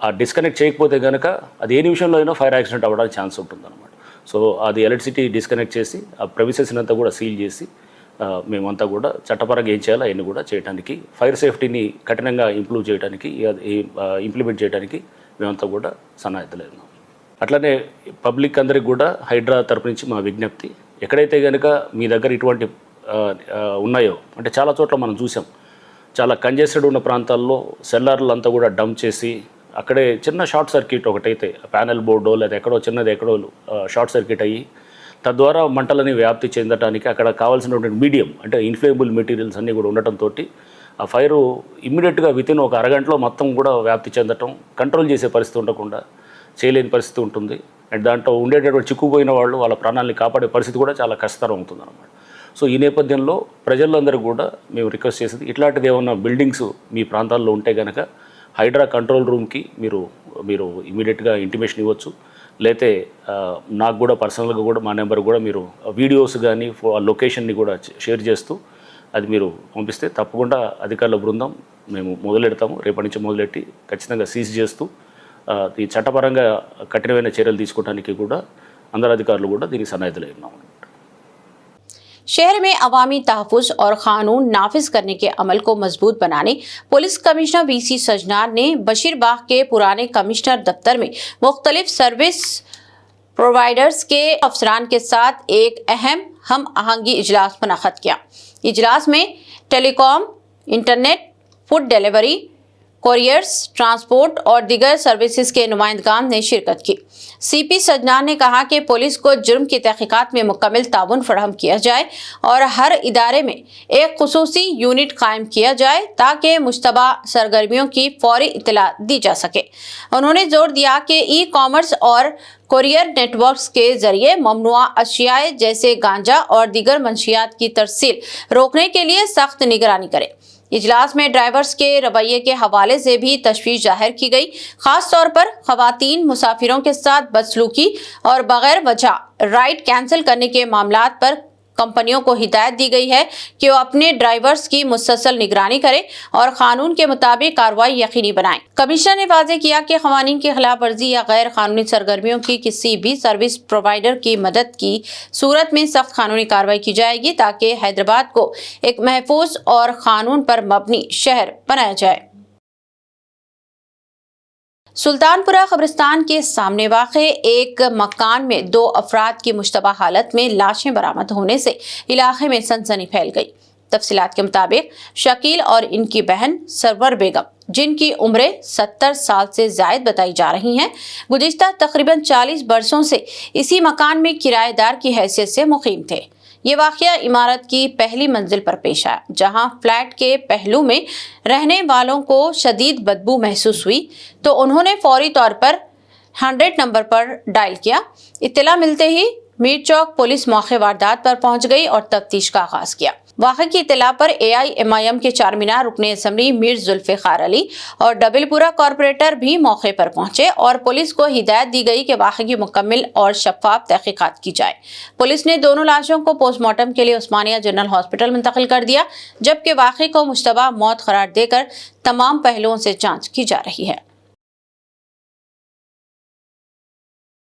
Speaker 9: ఆ డిస్కనెక్ట్ చేయకపోతే కనుక అది ఏ నిమిషంలో అయినా ఫైర్ యాక్సిడెంట్ అవ్వడానికి ఛాన్స్ ఉంటుందన్నమాట. సో అది ఎలక్ట్రిసిటీ డిస్కనెక్ట్ చేసి ఆ ప్రెమిసెస్ని అంతా కూడా సీల్ చేసి మేమంతా కూడా చట్టపరంగా ఏం చేయాలో అవన్నీ కూడా చేయడానికి, ఫైర్ సేఫ్టీని కఠినంగా ఇంప్లిమెంట్ చేయడానికి మేమంతా కూడా సన్నాహితులై ఉన్నాం. అట్లనే పబ్లిక్ అందరికి కూడా హైడ్రా తరపు నుంచి మా విజ్ఞప్తి, ఎక్కడైతే కనుక మీ దగ్గర ఇటువంటి ఉన్నాయో, అంటే చాలా చోట్ల మనం చూసాం, చాలా కంజెస్టెడ్ ఉన్న ప్రాంతాల్లో సెల్లార్లు అంతా కూడా డంప్ చేసి అక్కడే చిన్న షార్ట్ సర్క్యూట్ ఒకటైతే ప్యానెల్ బోర్డో లేదా ఎక్కడో షార్ట్ సర్క్యూట్ అయ్యి తద్వారా మంటలని వ్యాప్తి చెందడానికి అక్కడ కావాల్సినటువంటి మీడియం అంటే ఇన్ఫ్లేమబుల్ మెటీరియల్స్ అన్నీ కూడా ఉండటంతో ఆ ఫైరు ఇమ్మీడియట్గా వితిన్ ఒక అరగంటలో మొత్తం కూడా వ్యాప్తి చెందటం, కంట్రోల్ చేసే పరిస్థితి ఉండకుండా చేయలేని పరిస్థితి ఉంటుంది. అండ్ దాంట్లో ఉండేటటువంటి చిక్కుపోయిన వాళ్ళు వాళ్ళ ప్రాణాలని కాపాడే పరిస్థితి కూడా చాలా కష్టతరం అవుతుంది అన్నమాట. సో ఈ నేపథ్యంలో ప్రజలందరూ కూడా మేము రిక్వెస్ట్ చేసేది, ఇట్లాంటిది ఏమన్నా బిల్డింగ్స్ మీ ప్రాంతాల్లో ఉంటే కనుక హైడ్రా కంట్రోల్ రూమ్కి మీరు ఇమీడియట్గా ఇంటిమేషన్ ఇవ్వచ్చు. లేతే నాకు కూడా పర్సనల్గా కూడా మా నెంబర్ కూడా మీరు వీడియోస్ కానీ లొకేషన్ని కూడా షేర్ చేస్తూ అది మీరు పంపిస్తే తప్పకుండా అధికారుల బృందం మేము మొదలెడతాము. రేపటి నుంచి మొదలెట్టి ఖచ్చితంగా సీజ్ చేస్తూ ఈ చట్టపరంగా కఠినమైన చర్యలు తీసుకోవడానికి కూడా అందరు అధికారులు కూడా దీనికి సన్నాహితులై ఉన్నాము.
Speaker 2: शहर में अवामी तहफ़्फ़ुज़ और क़ानून नाफिज करने के अमल को मजबूत बनाने पुलिस कमिश्नर वीसी सजनार ने बशीरबाग के पुराने कमिश्नर दफ्तर में मुख्तलिफ सर्विस प्रोवाइडर्स के अफसरान के साथ एक अहम हम आहंगी इजलास मुनक़्क़द किया। इजलास में telecom, internet, food delivery, couriers, transport और दीगर सर्विसेज के नुमाइंदगान ने शिरकत की। सीपी सजनार ने कहा कि पुलिस को जुर्म की तहक़ीक़ात में मुकम्मल ताउन फराहम किया जाए और हर इदारे में एक खुसूसी यूनिट कायम किया जाए ताकि मुश्तबा सरगर्मियों की फौरी इत्तला दी जा सके। उन्होंने जोर दिया कि ई कॉमर्स और कोरियर नेटवर्क्स के जरिए ममनुआ अशियाए जैसे गांजा और दीगर मंशियात की तरसील रोकने के लिए सख्त निगरानी करे। इजलास में ड्राइवर्स के रवैये के हवाले से भी तशवीश जाहिर की गई। खास तौर पर खवातीन मुसाफिरों के साथ बदसलूकी और बगैर वजह राइड कैंसिल करने के मामलात पर कंपनियों को हिदायत दी गई है कि वो अपने ड्राइवर्स की मुसलसल निगरानी करें और कानून के मुताबिक कार्रवाई यकीनी बनाएं। कमिश्नर ने वाज़ेह किया कि क़वानीन की खिलाफ वर्जी या गैर कानूनी सरगर्मियों की किसी भी सर्विस प्रोवाइडर की मदद की सूरत में सख्त कानूनी कार्रवाई की जाएगी ताकि हैदराबाद को एक महफूज और कानून पर मबनी शहर बनाया जाए। सुल्तानपुरा कब्रिस्तान के सामने वाक़े एक मकान में 2 अफराद की मुश्तबा हालत में लाशें बरामद होने से इलाके में सनसनी फैल गई। तफसीलात के मुताबिक शकील और इनकी बहन सरवर बेगम, जिनकी उम्र 70 साल से ज़ायद बताई जा रही हैं, गुज़िश्ता तकरीबन 40 बरसों से इसी मकान में किराएदार की हैसियत से मुकीम थे। ये वाक़या इमारत की पहली मंजिल पर पेश आया, जहां फ्लैट के पहलू में रहने वालों को शदीद बदबू महसूस हुई तो उन्होंने फौरी तौर पर 100 नंबर पर डायल किया। इत्तला मिलते ही मीर चौक पुलिस मौके वारदात पर पहुंच गई और तफ्तीश का आगाज किया। वाक़े की इत्तला पर AIMIM के चारमीनार रुकने असम्बली मीर जुल्फ़िकार अली और डबलपुरा कॉरपोरेटर भी मौके पर पहुंचे और पुलिस को हिदायत दी गई कि वाक़े की मुकम्मल और शफ़ाफ़ तहक़ीक़ात की जाए। पुलिस ने दोनों लाशों को पोस्टमार्टम के लिए उस्मानिया जनरल हॉस्पिटल मुंतकिल कर दिया, जबकि वाक़े को मुश्तबा मौत करार देकर तमाम पहलुओं से जाँच की जा रही है।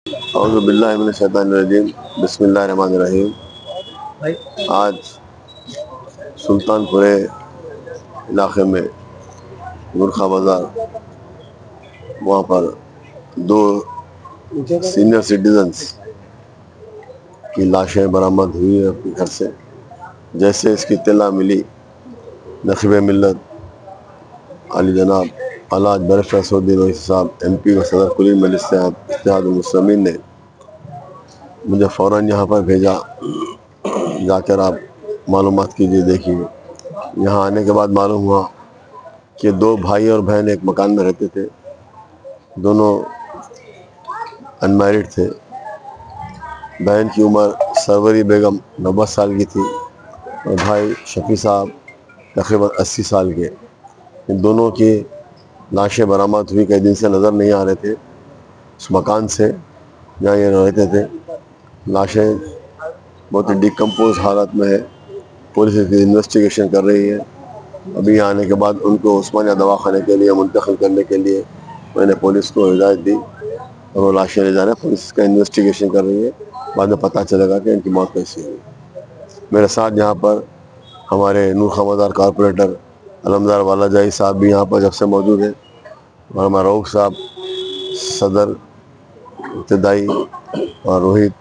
Speaker 10: बिस्मिल्लाहिर्रहमानिर्रहीम। आज सुल्तानपुरे इलाके में गुरखा बाज़ार, वहाँ पर 2 सीनियर सिटीजन्स की लाशें बरामद हुई है अपने घर से। जैसे इसकी इत्तला मिली, नक़ीब मिल्लत अली जनाब अलाज बैरिस्टर असदुद्दीन ओवैसी साहब MP व सदर कुली मजलिस इत्तेहादुल मुस्लिमीन ने मुझे फ़ौरन यहाँ पर भेजा, जाकर आप मालूमात कीजिए। देखिए, यहाँ आने के बाद मालूम हुआ कि 2 भाई और बहन एक मकान में रहते थे। दोनों अनमैरिड थे। बहन की उम्र सरवरी बेगम 90 साल की थी और भाई शफी साहब तकरीबन 80 साल के। इन दोनों की लाशें बरामद हुई। कई दिन से नज़र नहीं आ रहे थे उस मकान से जहाँ ये रहते थे। लाशें बहुत ही डिकम्पोज हालत में है। पुलिस इसकी इन्वेस्टिगेशन कर रही है। अभी आने के बाद उनको उस्मानिया दवाखाने के लिए मुंतकिल करने के लिए मैंने पुलिस को हिदायत दी और वो लाशें ले जा रहे हैं। पुलिस इसका इन्वेस्टिगेशन कर रही है, बाद में पता चलेगा कि इनकी मौत कैसी हुई। मेरे साथ यहाँ पर हमारे नूर खामदार कॉरपोरेटर अलमदार वाला जाई साहब भी यहाँ पर जब से मौजूद हैं और हमारा रऊफ साहब सदर इब्तदाई और रोहित,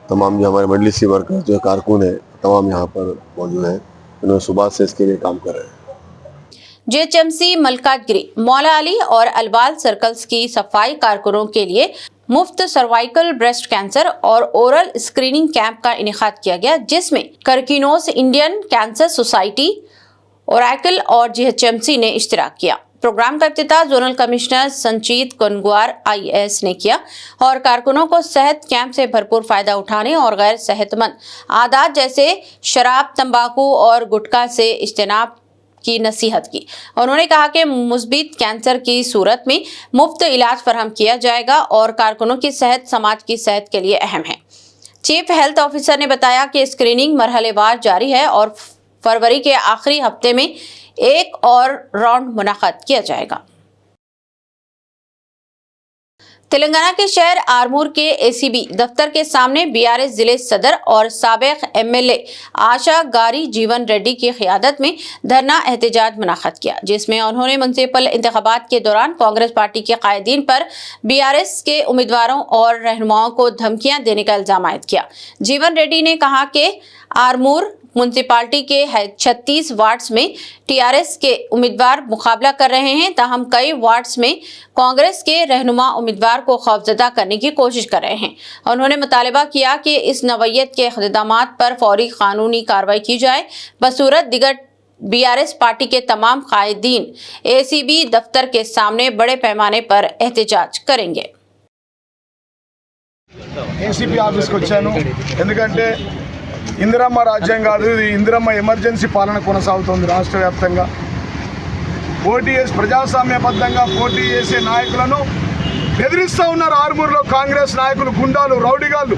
Speaker 10: तमाम जो हमारे मजलिसी वर्कर जो कारकुन हैं तमाम यहाँ पर मौजूद हैं। उन्होंने सुबह से इसके लिए काम कर रहे हैं।
Speaker 2: JHMC मलकाजगिरी, मौला अली और अलवाल सर्कल्स की सफाई कारकुनों के लिए मुफ्त सर्वाइकल ब्रेस्ट कैंसर और ओरल स्क्रीनिंग कैंप का इनेकाद किया गया, जिसमें करकिनोस, इंडियन कैंसर सोसाइटी, ओरेकल और JHMC ने इश्तिराक किया। प्रोग्राम का इफ्तिताह जोनल कमिश्नर संजीत कुनगुआर IAS ने किया और कारकुनों को सेहत कैंप से भरपूर फायदा उठाने और गैर सेहतमंद आदात जैसे शराब, तंबाकू और गुटखा से इज्तनाब की नसीहत की। उन्होंने कहा कि मुस्बित कैंसर की सूरत में मुफ्त इलाज फराहम किया जाएगा और कारकुनों की सेहत समाज की सेहत के लिए अहम है। चीफ हेल्थ ऑफिसर ने बताया कि स्क्रीनिंग मरहलेवार जारी है और फरवरी के आखिरी हफ्ते में एक और राउंड मुनाकाद किया जाएगा। तेलंगाना के शहर आरमूर के एसीबी दफ्तर के सामने बीआरएस जिले सदर और साबिक एमएलए आशा गारी जीवन रेड्डी की क़ियादत में धरना एहतजाज मुनाक़द किया, जिसमें उन्होंने म्युनिसिपल इंतखाबात के दौरान कांग्रेस पार्टी के कायदीन पर बीआरएस के उम्मीदवारों और रहनुमाओं को धमकियां देने का इल्जाम आयद किया। जीवन रेड्डी ने कहा कि आरमूर म्युनिसिपालिटी के 36 वार्ड्स में टीआरएस के उम्मीदवार मुकाबला कर रहे हैं, ताहम कई वार्ड्स में कांग्रेस के रहनुमा उम्मीदवार को खौफजदा करने की कोशिश कर रहे हैं। उन्होंने मुतालबा किया कि इस नवैयत के इक़दामात पर फौरी कानूनी कार्रवाई की जाए, बसूरत दिगर बीआरएस पार्टी के तमाम कायदीन एसीबी दफ्तर के सामने बड़े पैमाने पर एहतजाज करेंगे।
Speaker 11: ఏసీపీ ఆఫీస్కి వచ్చాను ఎందుకంటే ఇందిరమ్మ రాజ్యం కాదు, ఇది ఇందిరమ్మ ఎమర్జెన్సీ పాలన కొనసాగుతోంది రాష్ట్ర వ్యాప్తంగా. పోటీ చేసి ప్రజాస్వామ్యబద్ధంగా పోటీ చేసే నాయకులను బెదిరిస్తూ ఉన్నారు. ఆర్మూర్లో కాంగ్రెస్ నాయకులు, గుండాలు, రౌడీగాళ్ళు.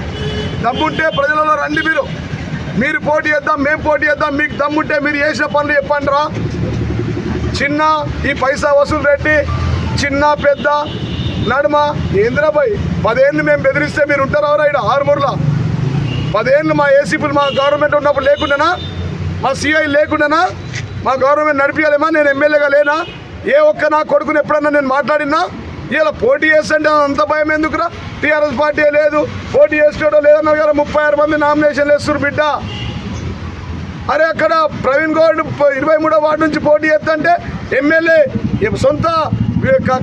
Speaker 11: దమ్ముంటే ప్రజలలో రండి, మీరు పోటీ చేద్దాం, మేము పోటీ చేద్దాం, మీకు దమ్ముంటే మీరు చేసిన పనులు చెప్పండి రా. చిన్న ఈ పైసా వసూలు రెడ్డి, చిన్న పెద్ద నడుమ ఏంద్రాబాయ్ 10 ఏళ్ళు మేము బెదిరిస్తే మీరు ఉంటారా ఇక్కడ ఆర్మూర్లో? 10 ఏళ్ళు మా ఏసీపీలు మా గవర్నమెంట్ ఉన్నప్పుడు లేకుండానా, మా సిఐ లేకుండానా మా గవర్నమెంట్ నడిపించలేమా? నేను ఎమ్మెల్యేగా లేనా? ఏ ఒక్క నా కొడుకుని ఎప్పుడన్నా నేను మాట్లాడినా? ఇలా పోటీ చేస్తుంటే అంత భయం ఎందుకురా? టీఆర్ఎస్ పార్టీ లేదు, పోటీ చేసేటో లేదన్నా కదా 36 మంది నామినేషన్లు వేస్తున్నారు బిడ్డ. అరే అక్కడ ప్రవీణ్ గౌడ్ 23వ వార్డు నుంచి పోటీ చేస్తుంటే ఎమ్మెల్యే సొంత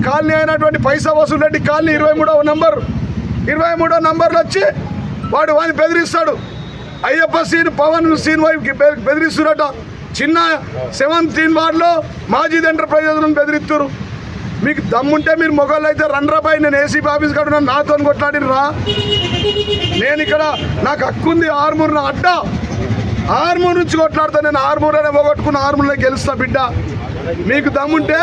Speaker 11: కాలనీ అయినటువంటి పైసా వసూలు రెడ్డి కాలనీ 23వ నంబర్లు వచ్చి వాడు వాడిని బెదిరిస్తాడు. అయ్యప్ప సీన్ పవన్ సీన్ వైపుకి బెదిరిస్తున్నట. చిన్న 17 వార్డులో మాజీ ఎంటర్ప్రైజెస్లను బెదిరిస్తారు. మీకు దమ్ముంటే మీరు మొగళ్ళు అయితే రండ్రాబాయ్, నేను ఏసీపీ ఆఫీస్ కాదు నాతో కొట్లాడినరా. నేను ఇక్కడ నాకు హక్కుంది, ఆర్మూర్ నా అడ్డా, ఆర్మూర్ నుంచి కొట్లాడతా. నేను ఆర్మూర్ అనే పోగొట్టుకున్న ఆర్మూర్లో గెలుస్తా బిడ్డ. మీకు దమ్ముంటే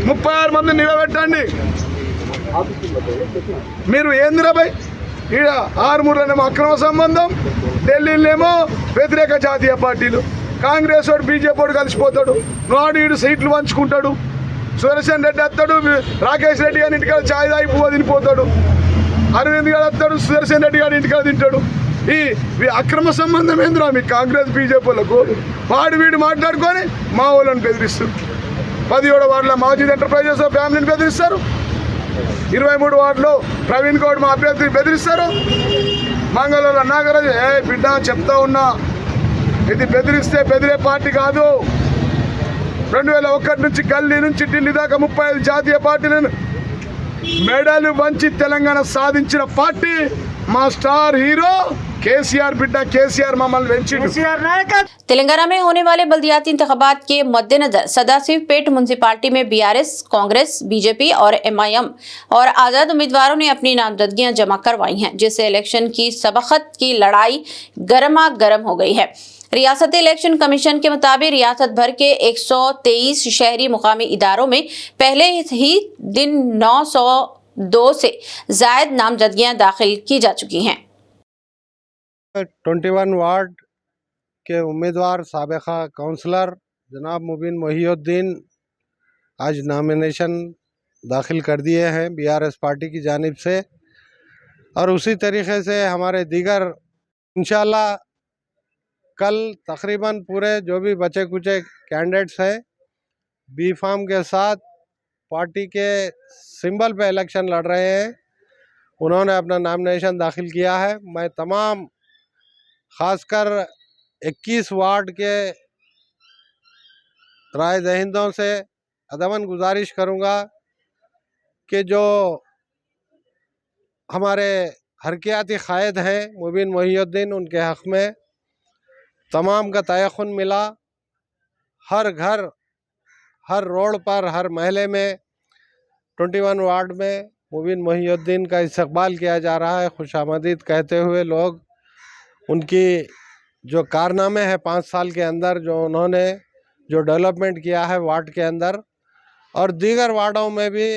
Speaker 11: 36 మంది నిలబెట్టండి. మీరు ఏందిరాబాయ్ ఈడ ఆర్మూర్లోనేమో అక్రమ సంబంధం, ఢిల్లీలోనేమో వ్యతిరేక జాతీయ పార్టీలు, కాంగ్రెస్ వాడు బీజేపీ వాడు కలిసిపోతాడు, వాడు ఈడు సీట్లు పంచుకుంటాడు. సుదర్శన్ రెడ్డి వస్తాడు, రాకేష్ రెడ్డి గారి ఇంటికాడ ఛాయ్ తాగి పువ్వు తినిపోతాడు, అరవింద్ గారు వస్తాడు, సుదర్శన్ రెడ్డి గారి ఇంటికాడ తింటాడు. ఈ అక్రమ సంబంధం ఏందిరా మీ కాంగ్రెస్ బీజేపీ వాళ్ళకు? వాడు వీడు మాట్లాడుకొని మా వాళ్ళని బెదిరిస్తారు. 17వ వార్డులో మాజీ ఎంటర్ప్రైజెస్ ఫ్యామిలీని బెదిరిస్తారు. 23 వార్డులో ప్రవీణ్ గౌడ్ మా అభ్యర్థిని బెదిరిస్తారు. మంగళూరు నాగరాజు బిడ్డ చెప్తా ఉన్నా, ఇది బెదిరిస్తే బెదిరే పార్టీ కాదు. 2001 నుంచి గల్లీ నుంచి ఢిల్లీ దాకా 35 జాతీయ పార్టీలను మెడలు వంచి తెలంగాణ సాధించిన పార్టీ మా స్టార్ హీరో केसीआर बिड्डा केसीआर ममल
Speaker 2: तेलंगाना में होने वाले बल्दियाती इंतखाबात के मद्देनजर सदाशिवपेट म्युनिसिपालिटी में बीआरएस, कांग्रेस, बीजेपी और एमआईएम और आज़ाद उम्मीदवारों ने अपनी नामजदगियां जमा करवाई हैं, जिससे इलेक्शन की सबकत की लड़ाई गर्मा गर्म हो गई है। रियासती इलेक्शन कमीशन के मुताबिक रियासत भर के 123 शहरी मुकामी इदारों में पहले ही दिन 902 से जायद नामजदगियां दाखिल की जा चुकी हैं।
Speaker 11: 21 वार्ड के उम्मीदवार साबिका काउंसलर जनाब मुबीन मोहिउद्दीन आज नॉमिनेशन दाखिल कर दिए हैं बीआरएस पार्टी की जानिब से, और उसी तरीके से हमारे दीगर इंशाल्लाह कल तकरीबन पूरे जो भी बचे कुचे कैंडिडेट्स हैं बी फार्म के साथ पार्टी के सिंबल पे इलेक्शन लड़ रहे हैं, उन्होंने अपना नॉमिनेशन दाखिल किया है। मैं तमाम ख़ासकर 21 वार्ड के राय दहिंदों से अदमन गुजारिश करूँगा कि जो हमारे हरकियाती क़ायद हैं मुबीन मोहिउद्दीन, उनके हक़ में तमाम का तयख़ुन मिला। हर घर, हर रोड पर, हर महल्ले में 21 वार्ड में मुबीन मोहिउद्दीन का इस्तक़बाल किया जा रहा है, खुशामदीद कहते हुए लोग उनकी जो कारनामे हैं 5 साल के अंदर, जो उन्होंने जो डेवलपमेंट किया है वार्ड के अंदर और दीगर वार्डों में भी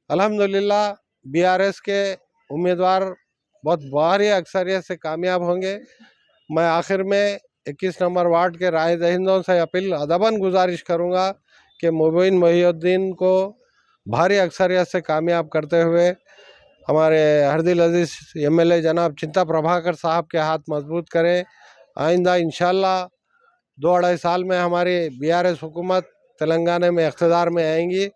Speaker 11: अल्हम्दुलिल्लाह बीआरएस के उम्मीदवार बहुत भारी अक्सरियत से कामयाब होंगे। मैं आखिर में
Speaker 12: 21 नंबर वार्ड के राय दहिंदों से अपील अदबन गुजारिश करूंगा कि मुबीन मोहिउद्दीन को भारी अक्सरियत से कामयाब करते हुए हमारे हरदिल अजीज MLA जनाब चिंता प्रभाकर साहब के हाथ मजबूत करें। आइंदा इंशाल्लाह 2-2.5 साल में हमारी BRS हुकूमत तेलंगाना में इख्तिदार में आएंगी।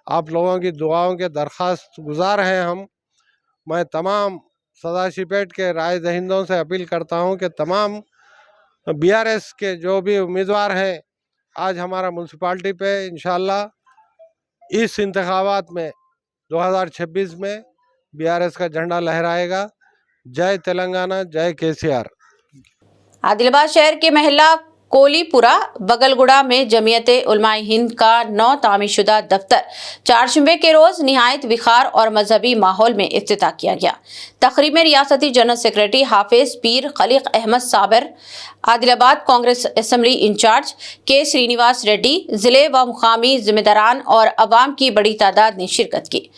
Speaker 12: आप लोगों की दुआओं के दरख्वास्त गुजार हैं हम। मैं तमाम सदाशिवपेट के राय दहिंदों से अपील करता हूं कि तमाम BRS के जो भी उम्मीदवार हैं आज हमारा म्यूनसिपाल्टी पे इंशाल्लाह इस इंतखाबात में 2026 में BRS का झंडा लहराएगा। जय तेलंगाना, जय KCR।
Speaker 2: आदिलाबाद शहर के महल्ला कोलीपुरा बगलगुड़ा में जमीयते उलमाए हिंद का 9 तामीरशुदा दफ्तर चारशंबे के रोज निहायत विखार और मजहबी माहौल में इफ्तिताह किया गया। तकरीब में रियासती जनरल सेक्रेटरी हाफिज पीर खलीक अहमद साबर, आदिलाबाद कांग्रेस असेंबली इंचार्ज के श्रीनिवास रेड्डी, जिले व मुकामी जिम्मेदारान और अवाम की बड़ी तादाद ने शिरकत की।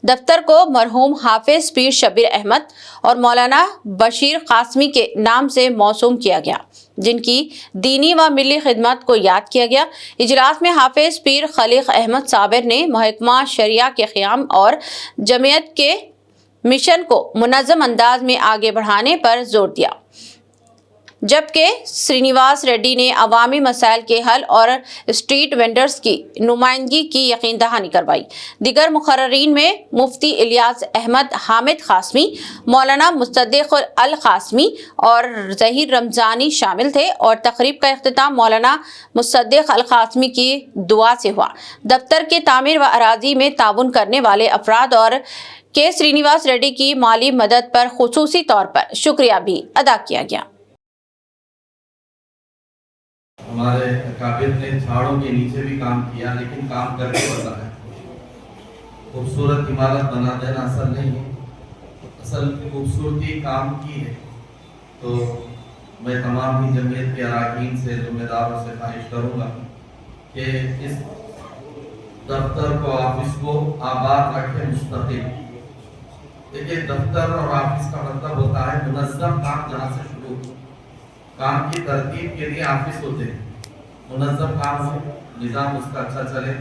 Speaker 2: दफ्तर को मरहूम हाफिज पीर शबीर अहमद और मौलाना बशीर कासमी के नाम से मौसूम किया गया, जिनकी दीनी व मिली खिदमत को याद किया गया। इजलास में हाफिज पीर खलीक अहमद साबिर ने महकमा शरिया के क़याम और जमीयत के मिशन को मुनज़्ज़म अंदाज में आगे बढ़ाने पर जोर दिया, जबकि श्रीनिवास रेड्डी ने अवामी मसाइल के हल और स्ट्रीट वेंडर्स की नुमाइंदगी की यकीन दहानी करवाई। दिगर मुकर्ररीन में मुफ्ती इलियास अहमद हामिद कासमी, मौलाना मुस्तदिक अल कासमी और ज़हीर रमज़ानी शामिल थे और तकरीब का इख्तिताम मौलाना मुस्तदिक अल कासमी की दुआ से हुआ। दफ्तर के तामीर व अराजी में ताउन करने वाले अफराद और के श्रीनिवास रेड्डी की माली मदद पर खुसूसी तौर पर शुक्रिया भी अदा किया गया।
Speaker 13: हमारे काबिर ने झाड़ों के नीचे भी काम किया, लेकिन काम करके बताया। खूबसूरत इमारत बना देना असल नहीं है, असल खूबसूरती काम की है। तो मैं तमाम ही जमीयत के अरकान से, जिम्मेदारों से ख्वाहिश करूँगा कि इस दफ्तर को, ऑफिस को आबाद रखें, मुस्तकिल। देखिए, दफ्तर और ऑफिस का मतलब होता है मुनज़्ज़म काम, जहाँ से शुरू काम की तरतीब के लिए ऑफिस होते हैं। मुनज़्ज़म काम हो, निज़ाम उसका अच्छा चले।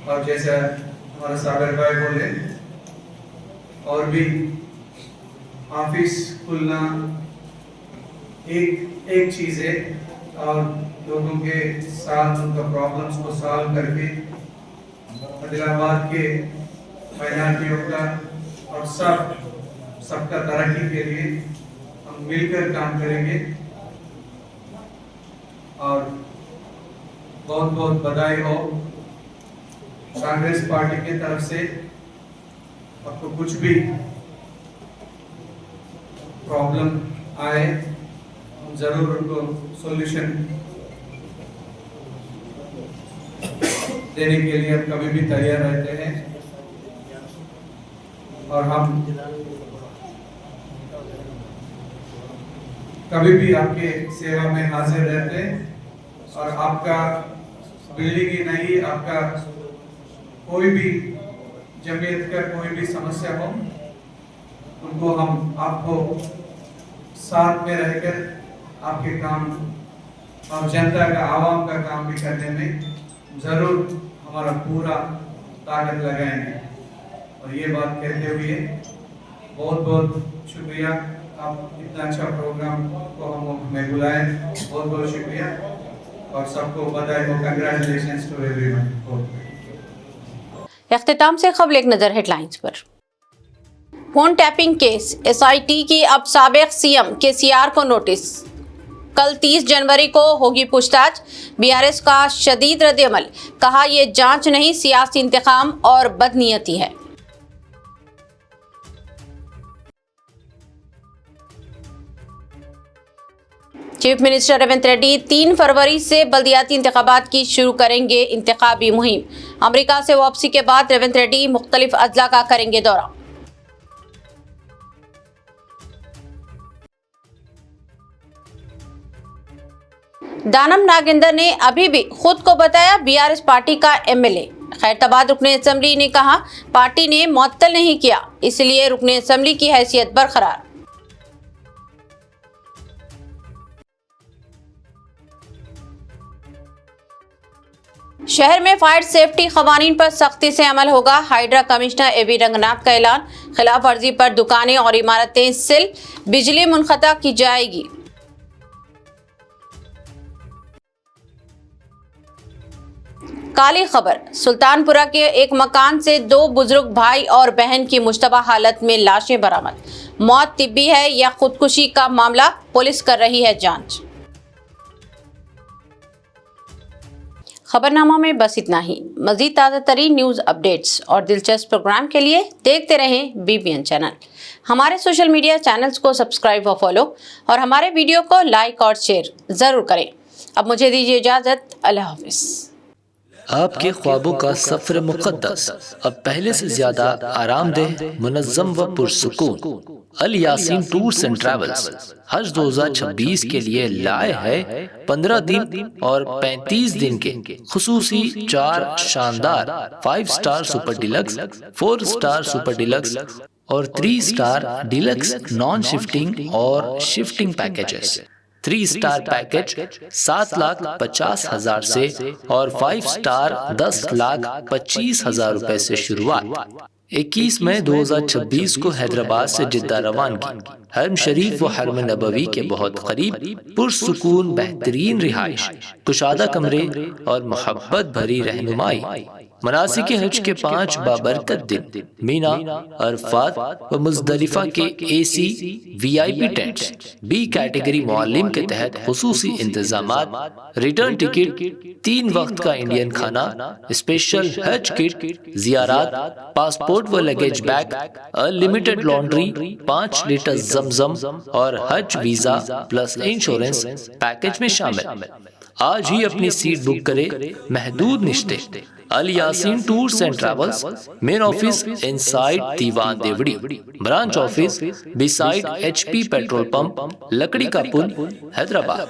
Speaker 13: और जैसे हमारे साबिर भाई बोले, और भी ऑफिस खुलना एक चीज़ है, और लोगों के साथ उनका प्रॉब्लम्स को सॉल्व करके आदिलाबाद के माइनॉरिटियों का और सबका तरक्की के लिए हम मिलकर काम करेंगे। और बहुत बहुत बधाई हो कांग्रेस पार्टी की तरफ से। आपको कुछ भी प्रॉब्लम आए, हम जरूर उनको सॉल्यूशन देने के लिए हम कभी भी तैयार रहते हैं। और हम कभी भी आपके सेवा में हाजिर रहते हैं। और आपका बिल्डिंग ही नहीं, आपका कोई भी जमीयत का कोई भी समस्या हो, उनको हम आपको साथ में रहकर आपके काम और जनता का, आवाम का काम भी करने में जरूर हमारा पूरा ताकत लगाएंगे। और ये बात कहते हुए बहुत बहुत शुक्रिया, आप इतना अच्छा प्रोग्राम को हमें बुलाए, बहुत बहुत शुक्रिया। और सबको बधाई हो, कंग्रेचुलेशंस टू एवरीवन।
Speaker 2: इख्तिताम से खबर एक नजर हेडलाइंस पर। फोन टैपिंग केस, SIT की अब साबिक CM KCR को नोटिस। कल 30 जनवरी को होगी पूछताछ। BRS का शदीद रद्द-ए-अमल, कहा यह जांच नहीं, सियासी इंतकाम और बदनीयती है। चीफ मिनिस्टर रेवंत रेड्डी 3 फरवरी से बल्दियाती इंतखाबात की शुरू करेंगे इंतखाबी मुहिम। अमेरिका से वापसी के बाद रेवंत रेड्डी मुख्तलिफ अजला का करेंगे दौरा। दानम नागेंद्र ने अभी भी खुद को बताया BRS पार्टी का MLA। खैरताबाद रुकने असेंबली ने कहा पार्टी ने मुअत्तल नहीं किया, इसलिए रुकने असेंबली की हैसियत बरकरार। शहर में फायर सेफ्टी कवानीन पर सख्ती से अमल होगा। हाइड्रा कमिश्नर एबी रंगनाथ का ऐलान। खिलाफ वर्जी पर दुकानें और इमारतें सील, बिजली मुनक़ता की जाएगी। काली खबर, सुल्तानपुरा के एक मकान से 2 बुजुर्ग भाई और बहन की मुश्तबा हालत में लाशें बरामद। मौत तिब्बी है या खुदकुशी का मामला, पुलिस कर रही है जांच। खबरनामा में बस इतना ही। मजीद ताज़ा तरीन न्यूज़ अपडेट्स और दिलचस्प प्रोग्राम के लिए देखते रहें BBN चैनल। हमारे सोशल मीडिया चैनल्स को सब्सक्राइब और फॉलो और हमारे वीडियो को लाइक और शेयर ज़रूर करें। अब मुझे दीजिए इजाज़त। अल्लाह हाफ़िज़।
Speaker 1: आपके ख्वाबों का सफर मुक़द्दस अब पहले से ज्यादा आरामदेह, मुनज़्ज़म व पुरसुकून। अल यासीन टूर्स एंड ट्रैवल्स हज 2026 के लिए लाए है 15 दिन और 35 दिन के खुसूसी 4 शानदार 5 star super deluxe, 4 star super deluxe और 3 स्टार डिलक्स नॉन शिफ्टिंग और शिफ्टिंग पैकेजेस। 3 स्टार पैकेज 7,50,000 से और 5 स्टार 10,25,000 रुपए से शुरुआत। 21 मई 2026 को हैदराबाद से जिद्दा रवानगी। हरम शरीफ व हरम नबवी के बहुत करीब पुरसुकून बेहतरीन रिहाइश, कुशादा कमरे और मोहब्बत भरी रहनुमाई। मनासिक हज के 5 बाबरकत दिन मीना, अरफात व मुज़दलिफा के AC VIP tents, B category मुअल्लिम के तहत खुसूसी इंतजामात, रिटर्न टिकट, 3 वक्त का इंडियन खाना, स्पेशल हज किट, जियारात, पासपोर्ट व luggage bag, unlimited laundry, 5 litre जमजम और हज वीजा प्लस इंश्योरेंस पैकेज में शामिल। आज ही अपनी सीट बुक करें। महदूद निश्ते। Al Yaseen tours and travels, main office inside Diwan Deodi, branch office beside HP petrol pump, Lakdi ka pull, Hyderabad.